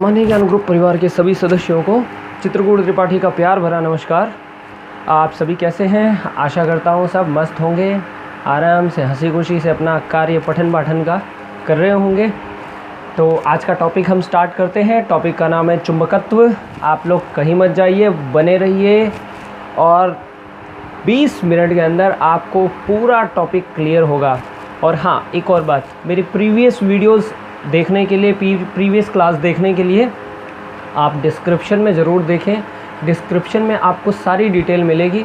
माननीय ज्ञान ग्रुप परिवार के सभी सदस्यों को चित्रकूट त्रिपाठी का प्यार भरा नमस्कार। आप सभी कैसे हैं? आशा करता हूँ सब मस्त होंगे, आराम से हंसी खुशी से अपना कार्य पठन पाठन का कर रहे होंगे। तो आज का टॉपिक हम स्टार्ट करते हैं। टॉपिक का नाम है चुंबकत्व। आप लोग कहीं मत जाइए, बने रहिए और 20 मिनट के अंदर आपको पूरा टॉपिक क्लियर होगा। और हाँ, एक और बात, मेरी प्रीवियस वीडियोस देखने के लिए, प्रीवियस क्लास देखने के लिए आप डिस्क्रिप्शन में ज़रूर देखें। डिस्क्रिप्शन में आपको सारी डिटेल मिलेगी।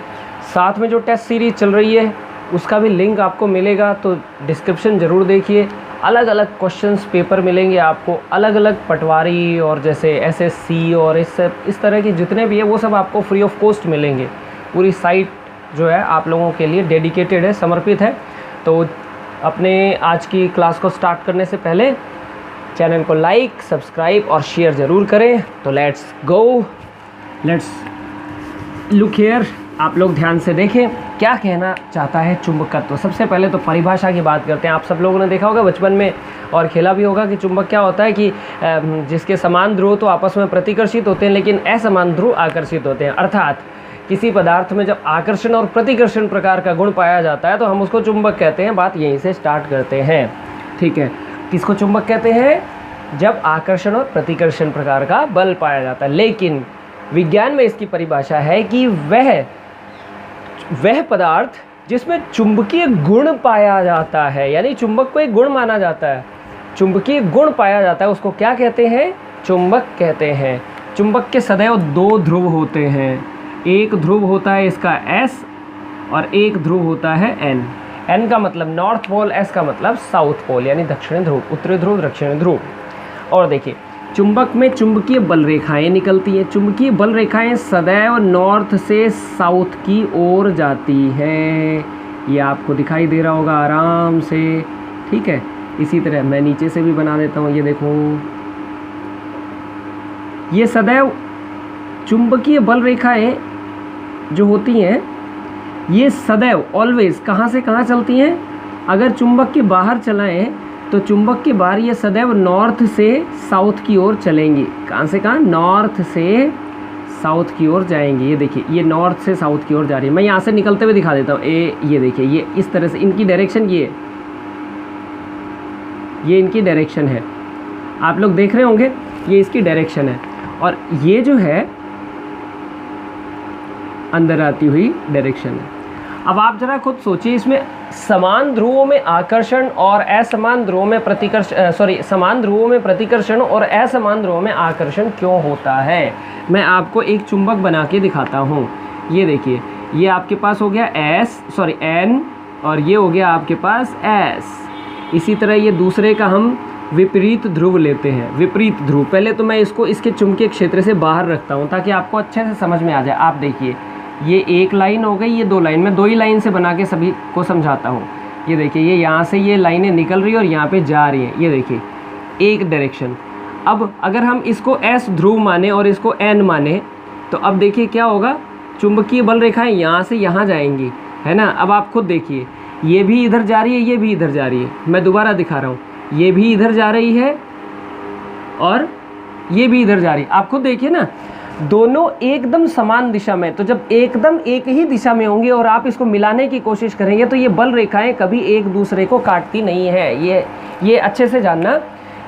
साथ में जो टेस्ट सीरीज़ चल रही है उसका भी लिंक आपको मिलेगा, तो डिस्क्रिप्शन ज़रूर देखिए। अलग अलग क्वेश्चंस पेपर मिलेंगे आपको, अलग अलग पटवारी और जैसे एसएससी और इस तरह के जितने भी है वो सब आपको फ्री ऑफ कॉस्ट मिलेंगे। पूरी साइट जो है आप लोगों के लिए डेडिकेटेड है, समर्पित है। तो अपने आज की क्लास को स्टार्ट करने से पहले चैनल को लाइक, सब्सक्राइब और शेयर ज़रूर करें। तो let's go, let's look here. आप लोग ध्यान से देखें क्या कहना चाहता है चुंबकत्व। सबसे पहले तो परिभाषा की बात करते हैं। आप सब लोगों ने देखा होगा बचपन में और खेला भी होगा कि चुंबक क्या होता है कि जिसके समान ध्रुव तो आपस में प्रतिकर्षित होते हैं लेकिन असमान ध्रुव आकर्षित होते हैं। अर्थात किसी पदार्थ में जब आकर्षण और प्रतिकर्षण प्रकार का गुण पाया जाता है तो हम उसको चुंबक कहते हैं। बात यहीं से स्टार्ट करते हैं, ठीक है। किसको चुंबक कहते हैं? जब आकर्षण और प्रतिकर्षण प्रकार का बल पाया जाता है। लेकिन विज्ञान में इसकी परिभाषा है कि वह पदार्थ जिसमें चुंबकीय गुण पाया जाता है, यानी चुंबक को एक गुण माना जाता है, चुंबकीय गुण पाया जाता है, उसको क्या कहते हैं? चुंबक कहते हैं। चुंबक के सदैव दो ध्रुव होते हैं। एक ध्रुव होता है इसका S और एक ध्रुव होता है N। N का मतलब नॉर्थ पोल, S का मतलब साउथ पोल, यानी दक्षिणी ध्रुव, उत्तरी ध्रुव, दक्षिणी ध्रुव। और देखिए, चुंबक में चुंबकीय बल रेखाएं निकलती हैं। चुंबकीय बल रेखाएं सदैव नॉर्थ से साउथ की ओर जाती है। ये आपको दिखाई दे रहा होगा आराम से, ठीक है। इसी तरह मैं नीचे से भी बना देता हूँ, ये देखो। ये सदैव चुंबकीय बल रेखाएं जो होती हैं ये सदैव ऑलवेज कहाँ से कहाँ चलती हैं? अगर चुंबक के बाहर चलाएं तो चुंबक के बाहर ये सदैव नॉर्थ से साउथ की ओर चलेंगी। कहाँ से कहाँ? नॉर्थ से साउथ की ओर जाएंगी। ये देखिए, ये नॉर्थ से साउथ की ओर जा रही है। मैं यहाँ से निकलते हुए दिखा देता हूँ। ये देखिए, ये इस तरह से इनकी डायरेक्शन ये इनकी डायरेक्शन है। आप लोग देख रहे होंगे, ये इसकी डायरेक्शन है और ये जो है अंदर आती हुई डायरेक्शन है। अब आप जरा खुद सोचिए, इसमें समान ध्रुवों में आकर्षण और असमान ध्रुवों में समान ध्रुवों में प्रतिकर्षण और असमान ध्रुवों में आकर्षण क्यों होता है? मैं आपको एक चुंबक बना के दिखाता हूँ। ये देखिए, ये आपके पास हो गया N और ये हो गया आपके पास S। इसी तरह ये दूसरे का हम विपरीत ध्रुव लेते हैं। विपरीत ध्रुव, पहले तो मैं इसको इसके चुंबकीय क्षेत्र से बाहर रखता हूँ ताकि आपको अच्छे से समझ में आ जाए। आप देखिए, ये एक लाइन हो गई, ये दो लाइन। मैं दो ही लाइन से बना के सभी को समझाता हूँ। ये देखिए, ये यहाँ से ये लाइनें निकल रही है और यहाँ पे जा रही हैं। ये देखिए, एक डायरेक्शन। अब अगर हम इसको S ध्रुव माने और इसको N माने तो अब देखिए क्या होगा, चुंबकीय बल रेखाएं यहाँ से यहाँ जाएंगी, है ना। अब आप खुद देखिए, ये भी इधर जा रही है, ये भी इधर जा रही है। मैं दोबारा दिखा रहा हूँ, ये भी इधर जा रही है और ये भी इधर जा रही है। आप खुद देखिए ना, दोनों एकदम समान दिशा में। तो जब एकदम एक ही दिशा में होंगे और आप इसको मिलाने की कोशिश करेंगे तो ये बल रेखाएं कभी एक दूसरे को काटती नहीं है। ये अच्छे से जानना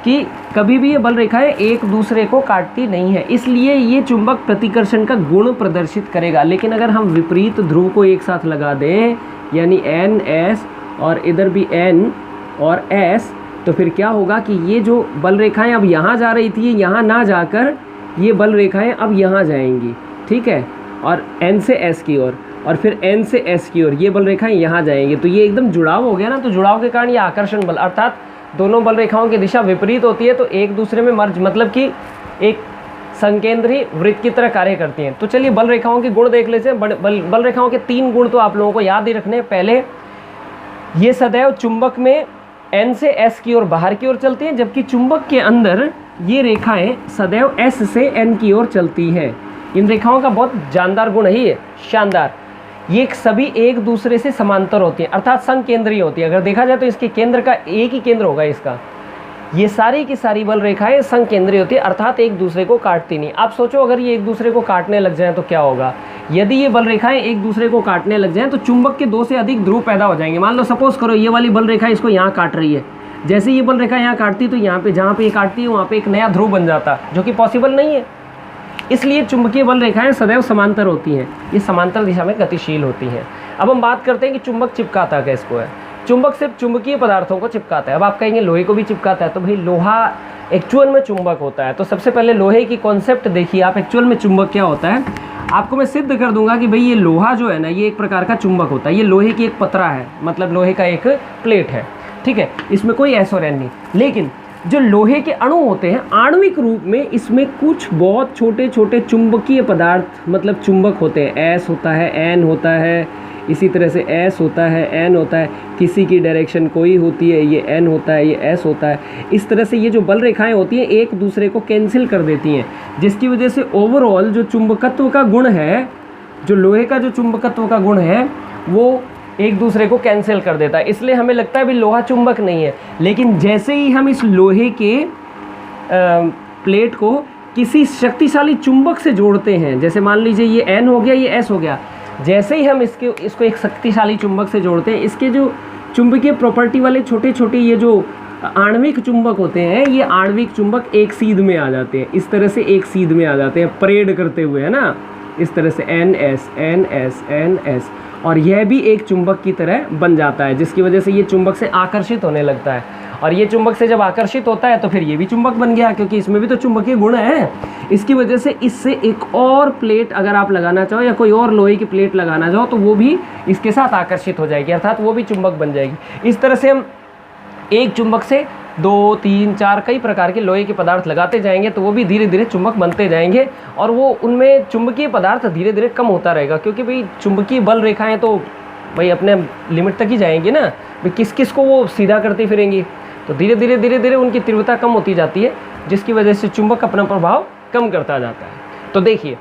कि कभी भी ये बल रेखाएं एक दूसरे को काटती नहीं है। इसलिए ये चुंबक प्रतिकर्षण का गुण प्रदर्शित करेगा। लेकिन अगर हम विपरीत ध्रुव को एक साथ लगा दें, यानी N S और इधर भी N और S, तो फिर क्या होगा कि ये जो बल रेखाएं अब यहाँ जा रही थी, यहाँ ना जाकर ये बल रेखाएं अब यहाँ जाएंगी, ठीक है। और N से S की ओर और फिर N से S की ओर ये बल रेखाएं यहाँ जाएंगी। तो ये एकदम जुड़ाव हो गया ना। तो जुड़ाव के कारण ये आकर्षण बल, अर्थात दोनों बल रेखाओं की दिशा विपरीत होती है तो एक दूसरे में मर्ज, मतलब कि एक संकेंद्री वृत्त की तरह कार्य करती हैं। तो चलिए बल रेखाओं के गुण देख लेते हैं। बल रेखाओं के 3 गुण तो आप लोगों को याद ही रखने हैं। पहले, ये सदैव चुंबक में N से S की ओर बाहर की ओर चलती हैं, जबकि चुंबक के अंदर ये रेखाएं सदैव S से N की ओर चलती हैं। इन रेखाओं का बहुत जानदार गुण ही है, शानदार। ये सभी एक दूसरे से समांतर होती हैं, अर्थात संकेंद्रीय होती है। अगर देखा जाए तो इसके केंद्र का एक ही केंद्र होगा इसका, ये सारी की सारी बल रेखाएं संकेंद्रीय होती है, अर्थात एक दूसरे को काटती नहीं। आप सोचो अगर ये एक दूसरे को काटने लग जाएं तो क्या होगा। यदि ये बल रेखाएं एक दूसरे को काटने लग जाएं तो चुंबक के 2 से अधिक ध्रुव पैदा हो जाएंगे। मान लो सपोज करो ये वाली बल रेखा इसको यहाँ काट रही है, जैसे ये बल रेखा यहाँ काटती तो यहाँ पे जहाँ पे ये काटती है वहाँ पे एक नया ध्रुव बन जाता, जो कि पॉसिबल नहीं है। इसलिए चुंबकीय बल रेखाएं सदैव समांतर होती हैं, ये समांतर दिशा में गतिशील होती हैं। अब हम बात करते हैं कि चुंबक चिपकाता किसको है। चुंबक सिर्फ चुंबकीय पदार्थों को चिपकाता है। अब आप कहेंगे लोहे को भी चिपकाता है, तो भाई लोहा एक्चुअल में चुंबक होता है। तो सबसे पहले लोहे की कॉन्सेप्ट देखिए आप, एक्चुअल में चुंबक क्या होता है। आपको मैं सिद्ध कर दूंगा कि भाई ये लोहा जो है ना, ये एक प्रकार का चुंबक होता है। ये लोहे की एक पतरा है, मतलब लोहे का एक प्लेट है, ठीक है, इसमें कोई एस और एन नहीं। लेकिन जो लोहे के अणु होते हैं आणविक रूप में, इसमें कुछ बहुत छोटे छोटे चुंबकीय पदार्थ मतलब चुंबक होते हैं। एस होता है, एन होता है, इसी तरह से एस होता है, एन होता है, किसी की डायरेक्शन कोई होती है, ये एन होता है, ये एस होता है। इस तरह से ये जो बल रेखाएं होती हैं एक दूसरे को कैंसिल कर देती हैं, जिसकी वजह से ओवरऑल जो चुंबकत्व का गुण है, जो लोहे का जो चुंबकत्व का गुण है वो एक दूसरे को कैंसिल कर देता है। इसलिए हमें लगता है भी लोहा चुंबक नहीं है। लेकिन जैसे ही हम इस लोहे के प्लेट को किसी शक्तिशाली चुंबक से जोड़ते हैं, जैसे मान लीजिए ये एन हो गया, ये एस हो गया, जैसे ही हम इसको एक शक्तिशाली चुंबक से जोड़ते हैं, इसके जो चुंबकीय प्रॉपर्टी वाले छोटे छोटे ये जो आणविक चुंबक होते हैं, ये आणविक चुंबक एक सीध में आ जाते हैं। इस तरह से एक सीध में आ जाते हैं परेड करते हुए, है ना, इस तरह से N S N S N S, और यह भी एक चुंबक की तरह बन जाता है, जिसकी वजह से ये चुंबक से आकर्षित होने लगता है। और ये चुंबक से जब आकर्षित होता है तो फिर ये भी चुंबक बन गया, क्योंकि इसमें भी तो चुंबकीय गुण है। इसकी वजह से इससे एक और प्लेट अगर आप लगाना चाहो या कोई और लोहे की प्लेट लगाना चाहो तो वो भी इसके साथ आकर्षित हो जाएगी, अर्थात वो भी चुंबक बन जाएगी। इस तरह से हम एक चुंबक से 2, 3, 4 कई प्रकार के लोहे के पदार्थ लगाते जाएंगे तो वो भी धीरे धीरे चुंबक बनते जाएंगे, और वो उनमें चुंबकीय पदार्थ धीरे धीरे कम होता रहेगा, क्योंकि भाई चुंबकीय बल रेखाएं तो भाई अपने लिमिट तक ही जाएंगी ना, भाई किस किस को वो सीधा करती फिरेंगी, तो धीरे धीरे उनकी तीव्रता कम होती जाती है, जिसकी वजह से चुंबक अपना प्रभाव कम करता जाता है। तो देखिए,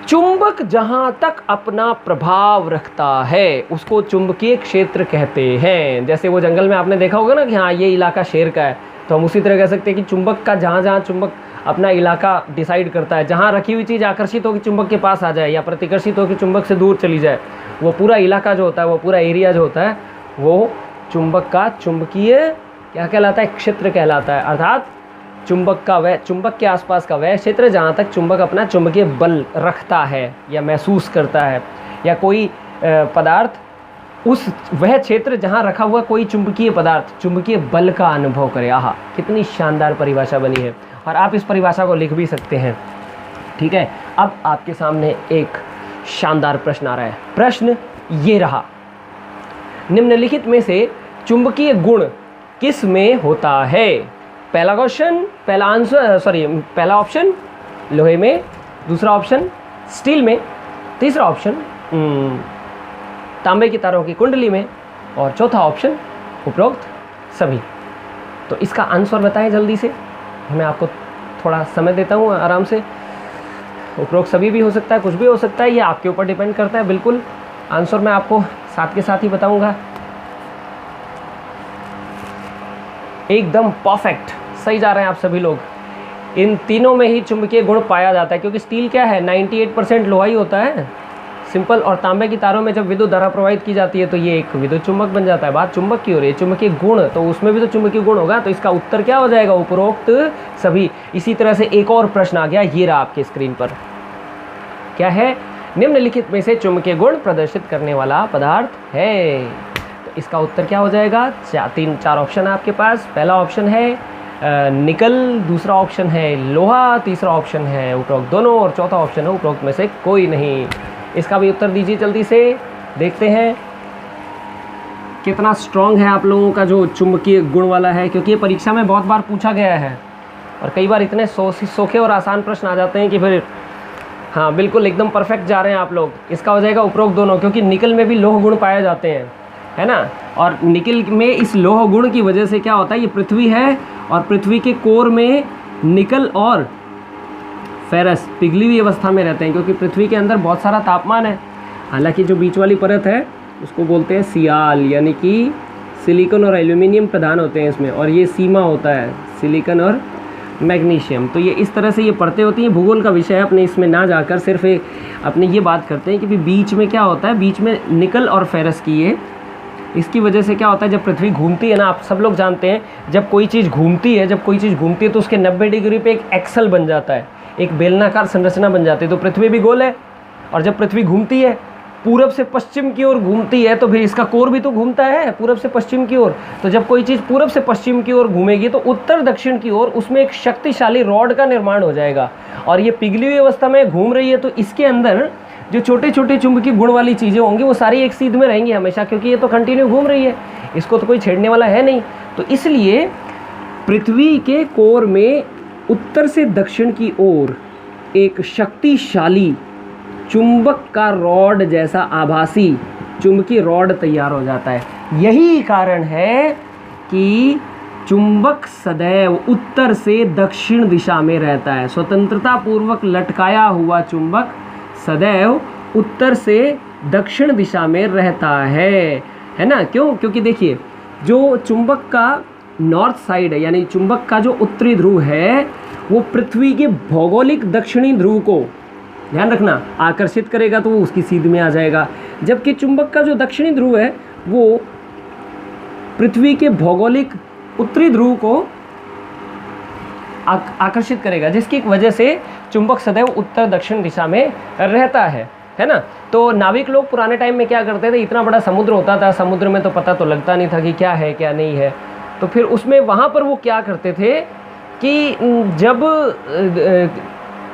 चुंबक जहाँ तक अपना प्रभाव रखता है उसको चुंबकीय क्षेत्र कहते हैं। जैसे वो जंगल में आपने देखा होगा ना कि हाँ ये इलाका शेर का है, तो हम उसी तरह कह सकते हैं कि चुंबक का जहाँ जहाँ चुंबक अपना इलाका डिसाइड करता है, जहाँ रखी हुई चीज़ आकर्षित होकर चुंबक के पास आ जाए या प्रतिकर्षित होकर चुंबक से दूर चली जाए, वो पूरा इलाका जो होता है, वो पूरा एरिया जो होता है, वो चुंबक का चुंबकीय क्या कहलाता है, क्षेत्र कहलाता है। अर्थात चुंबक का वह, चुंबक के आसपास का वह क्षेत्र जहाँ तक चुंबक अपना चुंबकीय बल रखता है या महसूस करता है, या कोई पदार्थ उस वह क्षेत्र जहाँ रखा हुआ कोई चुंबकीय पदार्थ चुंबकीय बल का अनुभव करे। आहा, कितनी शानदार परिभाषा बनी है, और आप इस परिभाषा को लिख भी सकते हैं। ठीक है, अब आपके सामने एक शानदार प्रश्न आ रहा है। प्रश्न ये रहा, निम्नलिखित में से चुंबकीय गुण किस में होता है? पहला क्वेश्चन, पहला ऑप्शन लोहे में, दूसरा ऑप्शन स्टील में, तीसरा ऑप्शन तांबे की तारों की कुंडली में, और चौथा ऑप्शन उपरोक्त सभी। तो इसका आंसर बताएं जल्दी से, मैं आपको थोड़ा समय देता हूँ आराम से। उपरोक्त सभी भी हो सकता है, कुछ भी हो सकता है, ये आपके ऊपर डिपेंड करता है। बिल्कुल आंसर मैं आपको साथ के साथ ही बताऊँगा। एकदम परफेक्ट, सही जा रहे हैं आप सभी लोग। इन तीनों में ही चुंबकीय गुण पाया जाता है, क्योंकि स्टील क्या है, 98% लोहा ही होता है, सिंपल। और तांबे की तारों में जब विद्युत धारा प्रवाहित की जाती है तो ये एक विद्युत चुंबक बन जाता है। बात चुंबक की हो रही है, चुंबकीय गुण, तो उसमें भी तो चुंबकीय गुण होगा, तो इसका उत्तर क्या हो जाएगा, उपरोक्त सभी। इसी तरह से एक और प्रश्न आ गया, ये रहा आपके स्क्रीन पर, क्या है, निम्नलिखित में से चुंबकीय गुण प्रदर्शित करने वाला पदार्थ है। तो इसका उत्तर क्या हो जाएगा, 4 ऑप्शन है आपके पास। पहला ऑप्शन है निकल, दूसरा ऑप्शन है लोहा, तीसरा ऑप्शन है उपरोक्त दोनों, और चौथा ऑप्शन है उपरोक्त में से कोई नहीं। इसका भी उत्तर दीजिए जल्दी से, देखते हैं कितना स्ट्रॉन्ग है आप लोगों का जो चुंबकीय गुण वाला है, क्योंकि ये परीक्षा में बहुत बार पूछा गया है, और कई बार इतने सोखे और आसान प्रश्न आ जाते हैं कि फिर हाँ बिल्कुल एकदम परफेक्ट जा रहे हैं आप लोग। इसका हो जाएगा उपरोक्त दोनों, क्योंकि निकल में भी लौह गुण पाए जाते हैं, है ना, और निकल में इस लौह गुण की वजह से क्या होता है, ये पृथ्वी है, और पृथ्वी के कोर में निकल और फेरस पिघली हुई अवस्था में रहते हैं, क्योंकि पृथ्वी के अंदर बहुत सारा तापमान है। हालांकि जो बीच वाली परत है उसको बोलते हैं सियाल, यानी कि सिलिकॉन और एल्यूमिनियम प्रधान होते हैं इसमें, और ये सीमा होता है, सिलिकॉन और मैग्नीशियम। तो ये इस तरह से ये पढ़ते होती हैं, भूगोल का विषय है, अपने इसमें ना जाकर सिर्फ अपने ये बात करते हैं कि बीच में क्या होता है, बीच में निकल और फेरस की ये, इसकी वजह से क्या होता है, जब पृथ्वी घूमती है ना, आप सब लोग जानते हैं जब कोई चीज़ घूमती है, तो उसके 90 डिग्री पे एक एक्सल बन जाता है, एक बेलनाकार संरचना बन जाती है। तो पृथ्वी भी गोल है, और जब पृथ्वी घूमती है पूरब से पश्चिम की ओर घूमती है, तो फिर इसका कोर भी तो घूमता है पूरब से पश्चिम की ओर। तो जब कोई चीज़ पूरब से पश्चिम की ओर घूमेगी तो उत्तर दक्षिण की ओर उसमें एक शक्तिशाली रॉड का निर्माण हो जाएगा, और ये पिघली हुई अवस्था में घूम रही है, तो इसके अंदर जो छोटे छोटे चुंबकीय गुण वाली चीज़ें होंगी वो सारी एक सीध में रहेंगी हमेशा, क्योंकि ये तो कंटिन्यू घूम रही है, इसको तो कोई छेड़ने वाला है नहीं। तो इसलिए पृथ्वी के कोर में उत्तर से दक्षिण की ओर एक शक्तिशाली चुंबक का रॉड जैसा आभासी चुंबकीय रॉड तैयार हो जाता है। यही कारण है कि चुंबक सदैव उत्तर से दक्षिण दिशा में रहता है। स्वतंत्रता पूर्वक लटकाया हुआ चुंबक सदैव उत्तर से दक्षिण दिशा में रहता है ना। क्यों? क्योंकि देखिए, जो चुंबक का नॉर्थ साइड है, यानी चुंबक का जो उत्तरी ध्रुव है, वो पृथ्वी के भौगोलिक दक्षिणी ध्रुव को, ध्यान रखना, आकर्षित करेगा तो वो उसकी सीध में आ जाएगा, जबकि चुंबक का जो दक्षिणी ध्रुव है वो पृथ्वी के भौगोलिक उत्तरी ध्रुव को आकर्षित करेगा, जिसकी वजह से चुंबक सदैव उत्तर दक्षिण दिशा में रहता है ना। तो नाविक लोग पुराने टाइम में क्या करते थे, इतना बड़ा समुद्र होता था, समुद्र में तो पता तो लगता नहीं था कि क्या है क्या नहीं है, तो फिर उसमें वहाँ पर वो क्या करते थे कि जब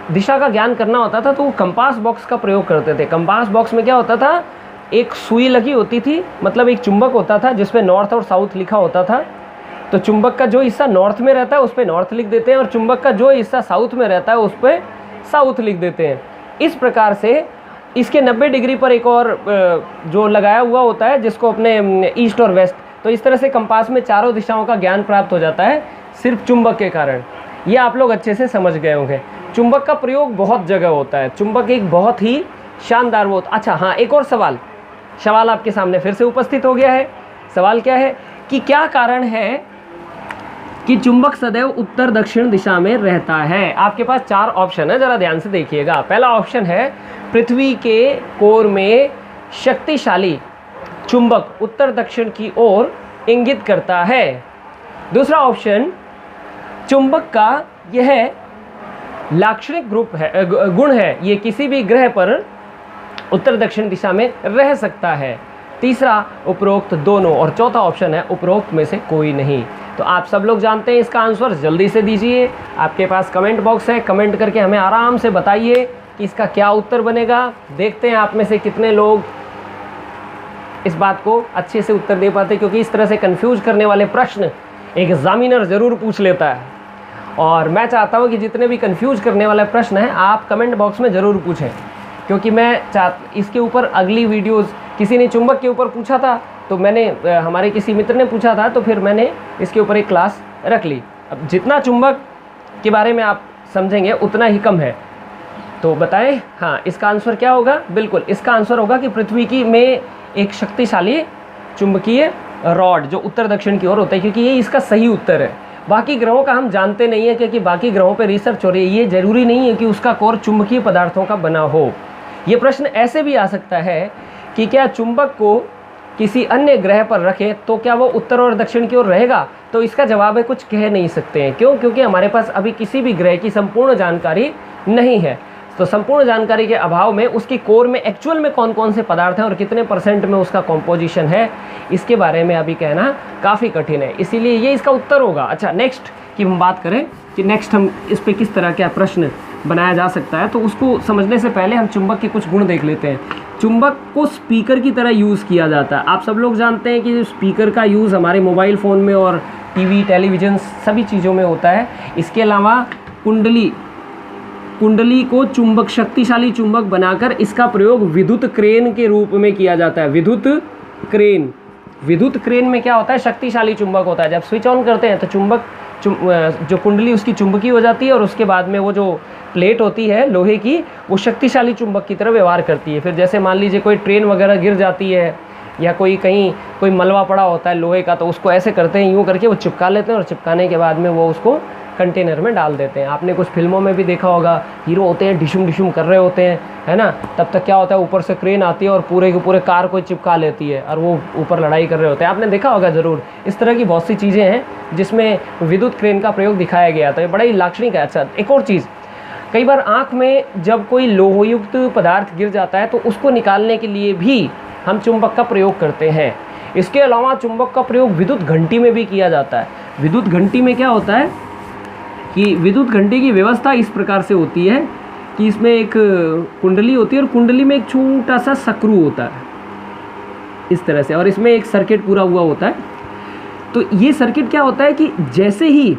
दिशा का ज्ञान करना होता था तो वो कंपास बॉक्स का प्रयोग करते थे। कंपास बॉक्स में क्या होता था, एक सुई लगी होती थी, मतलब एक चुंबक होता था जिसपे नॉर्थ और साउथ लिखा होता था। तो चुंबक का जो हिस्सा नॉर्थ में रहता है उस पर नॉर्थ लिख देते हैं, और चुंबक का जो हिस्सा साउथ में रहता है उस पर साउथ लिख देते हैं। इस प्रकार से इसके 90 डिग्री पर एक और जो लगाया हुआ होता है जिसको अपने ईस्ट और वेस्ट, तो इस तरह से कंपास में चारों दिशाओं का ज्ञान प्राप्त हो जाता है सिर्फ चुंबक के कारण। ये आप लोग अच्छे से समझ गए होंगे। चुंबक का प्रयोग बहुत जगह होता है, चुंबक एक बहुत ही शानदार वो। अच्छा हाँ, एक और सवाल आपके सामने फिर से उपस्थित हो गया है। सवाल क्या है कि क्या कारण है कि चुंबक सदैव उत्तर दक्षिण दिशा में रहता है। आपके पास 4 ऑप्शन है, ज़रा ध्यान से देखिएगा। पहला ऑप्शन है पृथ्वी के कोर में शक्तिशाली चुंबक उत्तर दक्षिण की ओर इंगित करता है। दूसरा ऑप्शन, चुंबक का यह लाक्षणिक गुण है, ये किसी भी ग्रह पर उत्तर दक्षिण दिशा में रह सकता है। तीसरा, उपरोक्त दोनों, और चौथा ऑप्शन है उपरोक्त में से कोई नहीं। तो आप सब लोग जानते हैं इसका आंसर, जल्दी से दीजिए। आपके पास कमेंट बॉक्स है, कमेंट करके हमें आराम से बताइए कि इसका क्या उत्तर बनेगा। देखते हैं आप में से कितने लोग इस बात को अच्छे से उत्तर दे पाते, क्योंकि इस तरह से कंफ्यूज करने वाले प्रश्न एक एग्जामिनर ज़रूर पूछ लेता है, और मैं चाहता हूं कि जितने भी कंफ्यूज करने वाले प्रश्न हैं आप कमेंट बॉक्स में ज़रूर पूछें, क्योंकि मैं इसके ऊपर अगली वीडियोस, किसी ने चुंबक के ऊपर पूछा था तो मैंने, हमारे किसी मित्र ने पूछा था तो फिर मैंने इसके ऊपर एक क्लास रख ली। अब जितना चुंबक के बारे में आप समझेंगे उतना ही कम है। तो बताएं, हाँ, इसका आंसर क्या होगा? बिल्कुल इसका आंसर होगा कि पृथ्वी की में एक शक्तिशाली चुंबकीय रॉड जो उत्तर दक्षिण की ओर होता है, क्योंकि ये इसका सही उत्तर है। बाकी ग्रहों का हम जानते नहीं है, क्योंकि बाकी ग्रहों पे रिसर्च हो रही है। ये जरूरी नहीं है कि उसका कोर चुंबकीय पदार्थों का बना हो। ये प्रश्न ऐसे भी आ सकता है कि क्या चुंबक को किसी अन्य ग्रह पर रखें तो क्या वो उत्तर और दक्षिण की ओर रहेगा? तो इसका जवाब है कुछ कह नहीं सकते हैं। क्यों? क्योंकि हमारे पास अभी किसी भी ग्रह की संपूर्ण जानकारी नहीं है। तो संपूर्ण जानकारी के अभाव में उसकी कोर में एक्चुअल में कौन कौन से पदार्थ हैं और कितने % में उसका कॉम्पोजिशन है, इसके बारे में अभी कहना काफ़ी कठिन है। इसीलिए ये इसका उत्तर होगा। अच्छा, नेक्स्ट की हम बात करें कि नेक्स्ट हम इस पर किस तरह का प्रश्न बनाया जा सकता है, तो उसको समझने से पहले हम चुंबक के कुछ गुण देख लेते हैं। चुंबक को स्पीकर की तरह यूज़ किया जाता है। आप सब लोग जानते हैं कि स्पीकर का यूज़ हमारे मोबाइल फ़ोन में और टीवी, टेलीविज़न सभी चीज़ों में होता है। इसके अलावा कुंडली को चुंबक, शक्तिशाली चुंबक बनाकर इसका प्रयोग विद्युत क्रेन के रूप में किया जाता है। विद्युत क्रेन में क्या होता है? शक्तिशाली चुंबक होता है। जब स्विच ऑन करते हैं तो चुंबक जो कुंडली उसकी चुंबकीय हो जाती है, और उसके बाद में वो जो प्लेट होती है लोहे की, वो शक्तिशाली चुंबक की तरह व्यवहार करती है। फिर जैसे मान लीजिए कोई ट्रेन वगैरह गिर जाती है या कोई मलबा पड़ा होता है लोहे का, तो उसको ऐसे करते हैं, यूँ करके वो चिपका लेते हैं और चिपकाने के बाद में वो उसको कंटेनर में डाल देते हैं। आपने कुछ फिल्मों में भी देखा होगा, हीरो होते हैं डिशुम डिशुम कर रहे होते हैं, है ना, तब तक क्या होता है ऊपर से क्रेन आती है और पूरे के पूरे कार को चिपका लेती है और वो ऊपर लड़ाई कर रहे होते हैं। आपने देखा होगा ज़रूर। इस तरह की बहुत सी चीज़ें हैं जिसमें विद्युत क्रेन का प्रयोग दिखाया गया, तो ये बड़ा ही लाक्षणिक है। अच्छा, एक और चीज़, कई बार आँख में जब कोई लोहयुक्त पदार्थ गिर जाता है तो उसको निकालने के लिए भी हम चुंबक का प्रयोग करते हैं। इसके अलावा चुंबक का प्रयोग विद्युत घंटी में भी किया जाता है। विद्युत घंटी में क्या होता है कि विद्युत घंटी की व्यवस्था इस प्रकार से होती है कि इसमें एक कुंडली होती है और कुंडली में एक छोटा सा सक्रू होता है इस तरह से, और इसमें एक सर्किट पूरा हुआ होता है। तो ये सर्किट क्या होता है कि जैसे ही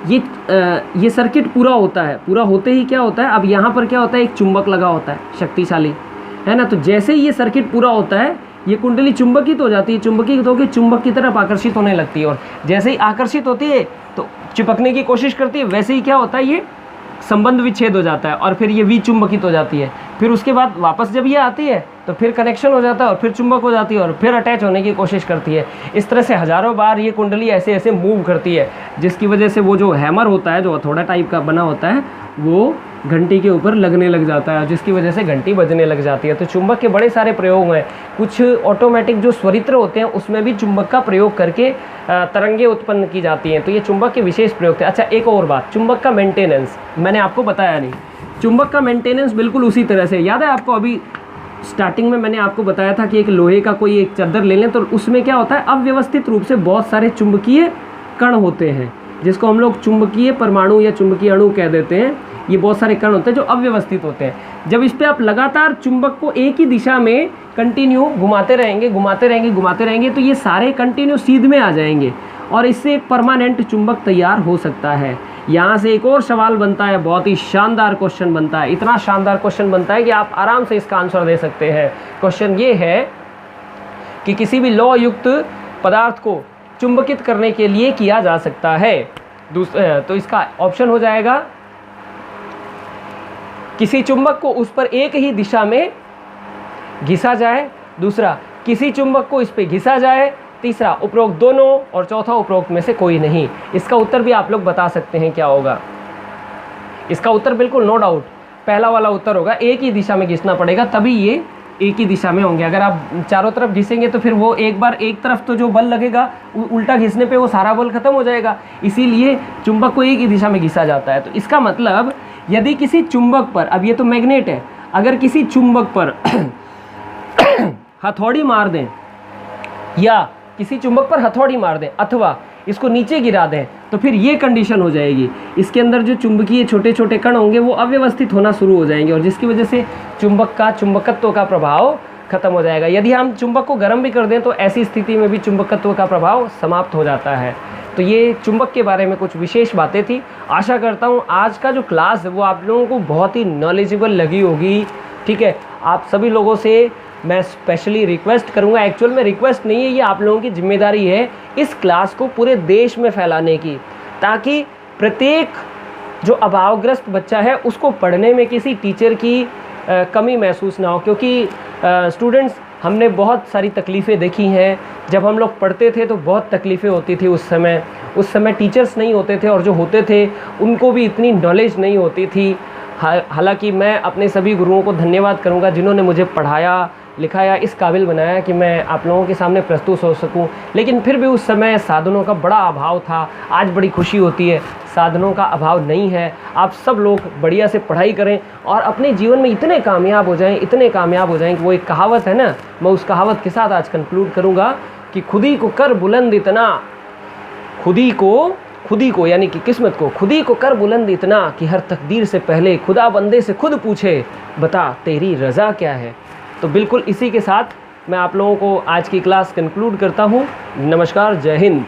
ये सर्किट पूरा होता है, पूरा होते ही क्या होता है, अब यहाँ पर क्या होता है, एक चुंबक लगा होता है शक्तिशाली, है ना। तो जैसे ही ये सर्किट पूरा होता है ये कुंडली चुंबकित हो जाती है, चुंबकित होकर चुंबक की तरफ आकर्षित होने लगती है, और जैसे ही आकर्षित होती है तो चिपकने की कोशिश करती है, वैसे ही क्या होता है, ये संबंध विच्छेद हो जाता है और फिर ये विचुंबकित हो जाती है। फिर उसके बाद वापस जब ये आती है तो फिर कनेक्शन हो जाता है और फिर चुंबक हो जाती है और फिर अटैच होने की कोशिश करती है। इस तरह से हज़ारों बार ये कुंडली ऐसे ऐसे मूव करती है, जिसकी वजह से वो जो हैमर होता है, जो हथौड़ा टाइप का बना होता है, वो घंटी के ऊपर लगने लग जाता है, जिसकी वजह से घंटी बजने लग जाती है। तो चुंबक के बड़े सारे प्रयोग हैं। कुछ ऑटोमेटिक जो स्वरित्र होते हैं उसमें भी चुंबक का प्रयोग करके तरंगे उत्पन्न की जाती हैं। तो ये चुंबक के विशेष प्रयोग थे। अच्छा, एक और बात, चुंबक का मेंटेनेंस मैंने आपको बताया नहीं। चुंबक का मेंटेनेंस बिल्कुल उसी तरह से, याद है आपको, अभी स्टार्टिंग में मैंने आपको बताया था कि एक लोहे का कोई एक चादर ले लें तो उसमें क्या होता है, अव्यवस्थित रूप से बहुत सारे चुंबकीय कण होते हैं, जिसको हम लोग चुंबकीय परमाणु या चुंबकीय अणु कह देते हैं। ये बहुत सारे कण होते हैं जो अव्यवस्थित होते हैं। जब इस पर आप लगातार चुंबक को एक ही दिशा में कंटिन्यू घुमाते रहेंगे तो ये सारे कंटिन्यू सीध में आ जाएंगे और इससे एक परमानेंट चुंबक तैयार हो सकता है। यहाँ से एक और सवाल बनता है, बहुत ही शानदार क्वेश्चन बनता है, इतना शानदार क्वेश्चन बनता है कि आप आराम से इसका आंसर दे सकते हैं। क्वेश्चन ये है कि किसी भी लौह युक्त पदार्थ को चुंबकित करने के लिए किया जा सकता है। तो इसका ऑप्शन हो जाएगा, किसी चुंबक को उस पर एक ही दिशा में घिसा जाए, दूसरा किसी चुंबक को इस पर घिसा जाए, तीसरा उपरोक्त दोनों, और चौथा उपरोक्त में से कोई नहीं। इसका उत्तर भी आप लोग बता सकते हैं क्या होगा। इसका उत्तर बिल्कुल नो डाउट पहला वाला उत्तर होगा, एक ही दिशा में घिसना पड़ेगा तभी ये एक ही दिशा में होंगे। अगर आप चारों तरफ घिसेंगे तो फिर वो एक बार एक तरफ तो जो बल लगेगा उल्टा घिसने पे वो सारा बल खत्म हो जाएगा, इसीलिए चुंबक को एक ही दिशा में घिसा जाता है। तो इसका मतलब यदि किसी चुंबक पर, अब ये तो मैग्नेट है, अगर किसी चुंबक पर हथौड़ी मार दें या किसी चुंबक पर हथौड़ी मार दें अथवा इसको नीचे गिरा दें तो फिर ये कंडीशन हो जाएगी, इसके अंदर जो चुंबकीय छोटे छोटे कण होंगे वो अव्यवस्थित होना शुरू हो जाएंगे और जिसकी वजह से चुंबक का चुंबकत्व का प्रभाव खत्म हो जाएगा। यदि हम चुंबक को गर्म भी कर दें तो ऐसी स्थिति में भी चुंबकत्व का प्रभाव समाप्त हो जाता है। तो ये चुंबक के बारे में कुछ विशेष बातें थी। आशा करता हूँ आज का जो क्लास है वो आप लोगों को बहुत ही नॉलेजेबल लगी होगी। ठीक है, आप सभी लोगों से मैं स्पेशली रिक्वेस्ट करूंगा, एक्चुअल में रिक्वेस्ट नहीं है, ये आप लोगों की जिम्मेदारी है इस क्लास को पूरे देश में फैलाने की, ताकि प्रत्येक जो अभावग्रस्त बच्चा है उसको पढ़ने में किसी टीचर की कमी महसूस ना हो। क्योंकि स्टूडेंट्स, हमने बहुत सारी तकलीफ़ें देखी हैं। जब हम लोग पढ़ते थे तो बहुत तकलीफ़ें होती थी उस समय टीचर्स नहीं होते थे और जो होते थे उनको भी इतनी नॉलेज नहीं होती थी। हालांकि मैं अपने सभी गुरुओं को धन्यवाद करूंगा जिन्होंने मुझे पढ़ाया लिखाया, इस काबिल बनाया कि मैं आप लोगों के सामने प्रस्तुत हो सकूं। लेकिन फिर भी उस समय साधनों का बड़ा अभाव था। आज बड़ी खुशी होती है, साधनों का अभाव नहीं है। आप सब लोग बढ़िया से पढ़ाई करें और अपने जीवन में इतने कामयाब हो जाएं कि वो एक कहावत है ना, मैं उस कहावत के साथ आज कंक्लूड करूँगा कि खुदी को कर बुलंद इतना, खुदी को यानी कि किस्मत को खुदी को कर बुलंद इतना कि हर तकदीर से पहले खुदा बंदे से खुद पूछे, बता तेरी रज़ा क्या है। तो बिल्कुल इसी के साथ मैं आप लोगों को आज की क्लास कंक्लूड करता हूँ। नमस्कार, जय हिंद।